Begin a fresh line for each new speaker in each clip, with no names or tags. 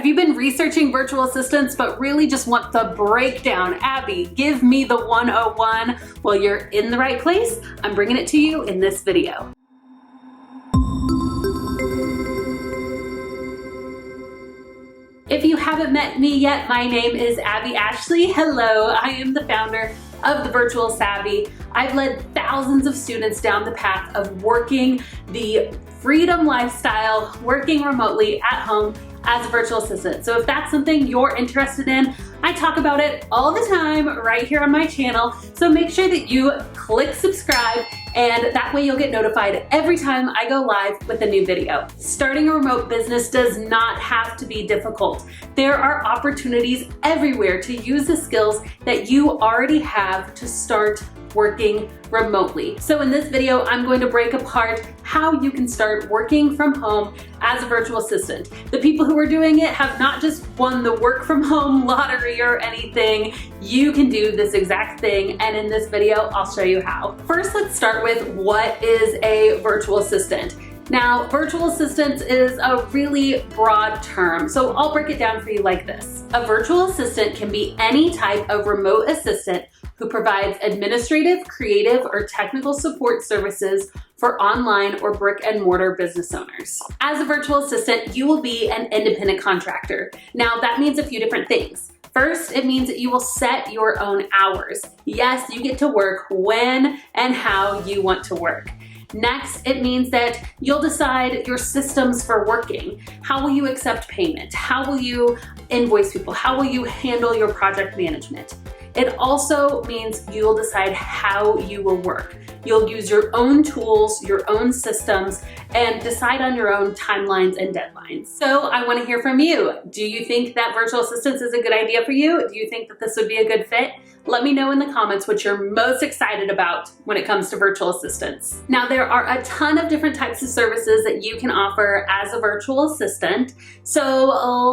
Have you been researching virtual assistants but really just want the breakdown? Abby, give me the 101. Well, you're in the right place. I'm bringing it to you in this video. If you haven't met me yet, my name is Abby Ashley. Hello, I am the founder of The Virtual Savvy. I've led thousands of students down the path of working the freedom lifestyle, working remotely at home as a virtual assistant. So if that's something you're interested in, I talk about it all the time right here on my channel. So make sure that you click subscribe, and that way you'll get notified every time I go live with a new video. Starting a remote business does not have to be difficult. There are opportunities everywhere to use the skills that you already have to start working remotely. So in this video, I'm going to break apart how you can start working from home as a virtual assistant. The people who are doing it have not just won the work from home lottery or anything. You can do this exact thing, and in this video, I'll show you how. First, let's start with what is a virtual assistant. Now, virtual assistants is a really broad term, so I'll break it down for you like this. A virtual assistant can be any type of remote assistant who provides administrative, creative, or technical support services for online or brick and mortar business owners. As a virtual assistant, you will be an independent contractor. Now, that means a few different things. First, it means that you will set your own hours. Yes, you get to work when and how you want to work. Next, it means that you'll decide your systems for working. How will you accept payment? How will you invoice people? How will you handle your project management? It also means you'll decide how you will work. You'll use your own tools, your own systems, and decide on your own timelines and deadlines. So I want to hear from you. Do you think that virtual assistants is a good idea for you? Do you think that this would be a good fit? Let me know in the comments what you're most excited about when it comes to virtual assistants. Now, there are a ton of different types of services that you can offer as a virtual assistant. So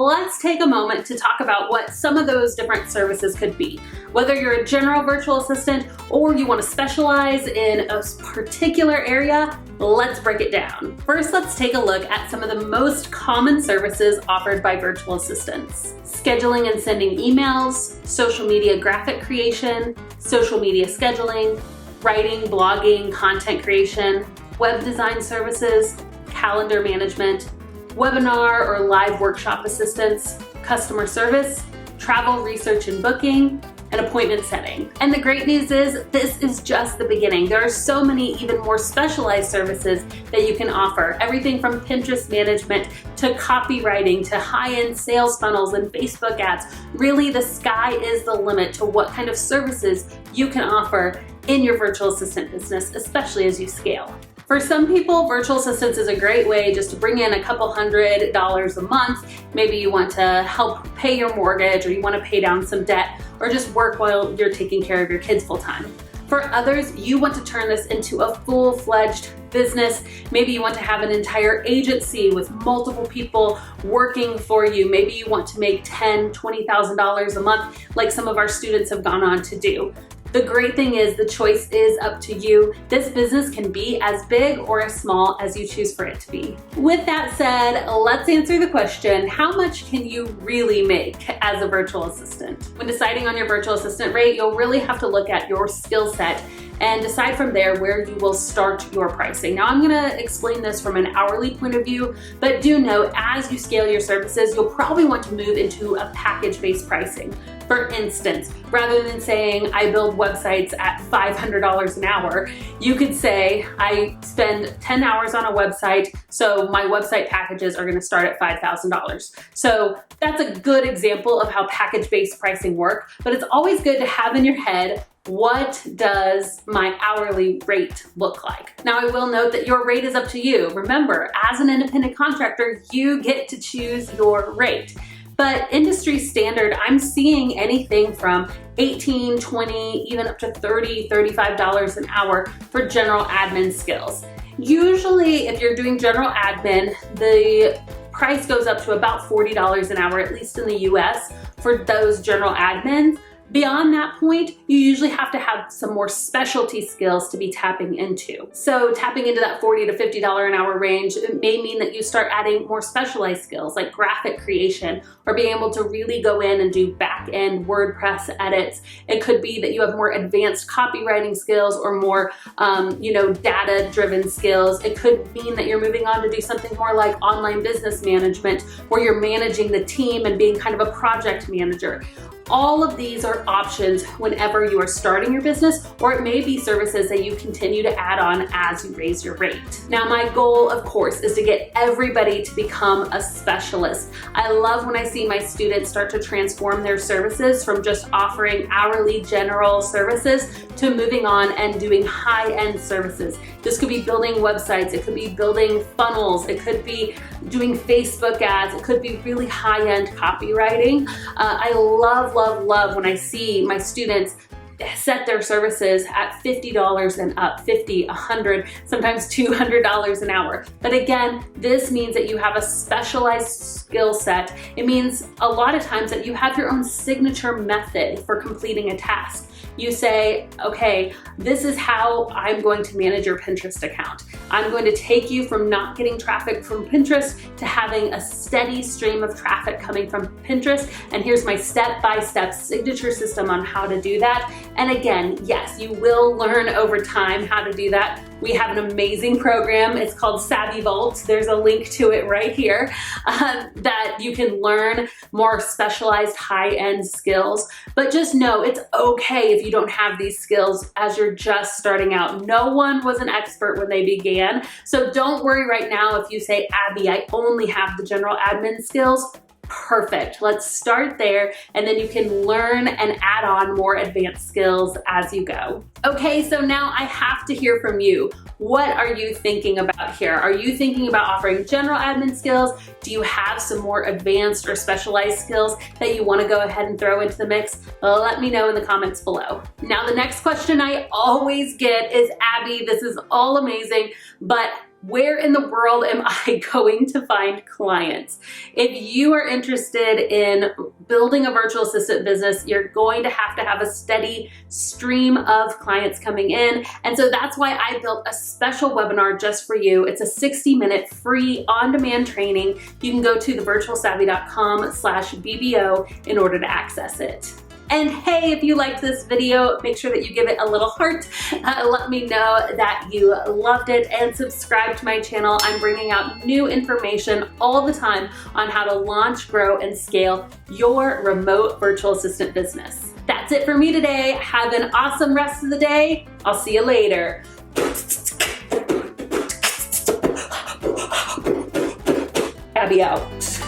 let's take a moment to talk about what some of those different services could be. Whether you're a general virtual assistant or you want to specialize in a particular area, let's break it down. First, let's take a look at some of the most common services offered by virtual assistants. Scheduling and sending emails, social media graphic creation, social media scheduling, writing, blogging, content creation, web design services, calendar management, webinar or live workshop assistance, customer service, travel research and booking, and appointment setting. And the great news is this is just the beginning. There are so many even more specialized services that you can offer. Everything from Pinterest management to copywriting to high-end sales funnels and Facebook ads. Really, the sky is the limit to what kind of services you can offer in your virtual assistant business, especially as you scale. For some people, virtual assistants is a great way just to bring in a couple $100s a month. Maybe you want to help pay your mortgage, or you want to pay down some debt, or just work while you're taking care of your kids full time. For others, you want to turn this into a full-fledged business. Maybe you want to have an entire agency with multiple people working for you. Maybe you want to make $10,000, $20,000 a month like some of our students have gone on to do. The great thing is the choice is up to you. This business can be as big or as small as you choose for it to be. With that said, let's answer the question, how much can you really make as a virtual assistant? When deciding on your virtual assistant rate, you'll really have to look at your skill set and decide from there where you will start your pricing. Now, I'm gonna explain this from an hourly point of view, but do know as you scale your services, you'll probably want to move into a package-based pricing. For instance, rather than saying I build websites at $500 an hour, you could say I spend 10 hours on a website, so my website packages are gonna start at $5,000. So that's a good example of how package-based pricing work, but it's always good to have in your head, what does my hourly rate look like? Now, I will note that your rate is up to you. Remember, as an independent contractor, you get to choose your rate. But industry standard, I'm seeing anything from $18, $20, even up to $30, $35 an hour for general admin skills. Usually, if you're doing general admin, the price goes up to about $40 an hour, at least in the US, for those general admins. Beyond that point, you usually have to have some more specialty skills to be tapping into. So tapping into that $40 to $50 an hour range, it may mean that you start adding more specialized skills like graphic creation or being able to really go in and do back-end WordPress edits. It could be that you have more advanced copywriting skills or more data-driven skills. It could mean that you're moving on to do something more like online business management, where you're managing the team and being kind of a project manager. All of these are options whenever you are starting your business, or it may be services that you continue to add on as you raise your rate. Now, my goal, of course, is to get everybody to become a specialist. I love when I see my students start to transform their services from just offering hourly general services to moving on and doing high-end services. This could be building websites, it could be building funnels, it could be doing Facebook ads, it could be really high-end copywriting. I love when I see my students set their services at $50 and up, $50, $100, sometimes $200 an hour. But again, this means that you have a specialized skill set. It means a lot of times that you have your own signature method for completing a task. You say, okay, this is how I'm going to manage your Pinterest account. I'm going to take you from not getting traffic from Pinterest to having a steady stream of traffic coming from Pinterest. And here's my step-by-step signature system on how to do that. And again, yes, you will learn over time how to do that. We have an amazing program. It's called Savvy Vault. There's a link to it right here that you can learn more specialized high-end skills. But just know it's okay if you don't have these skills as you're just starting out. No one was an expert when they began. So don't worry right now if you say, Abby, I only have the general admin skills. Perfect. Let's start there, and then you can learn and add on more advanced skills as you go. Okay, so now I have to hear from you. What are you thinking about here? Are you thinking about offering general admin skills? Do you have some more advanced or specialized skills that you want to go ahead and throw into the mix? Well, let me know in the comments below. Now, the next question I always get is, Abby, this is all amazing, but where in the world am I going to find clients? If you are interested in building a virtual assistant business, you're going to have a steady stream of clients coming in. And so that's why I built a special webinar just for you. It's a 60-minute free on-demand training. You can go to thevirtualsavvy.com/BBO in order to access it. And hey, if you liked this video, make sure that you give it a little heart. Let me know that you loved it, and subscribe to my channel. I'm bringing out new information all the time on how to launch, grow, and scale your remote virtual assistant business. That's it for me today. Have an awesome rest of the day. I'll see you later. Abby out.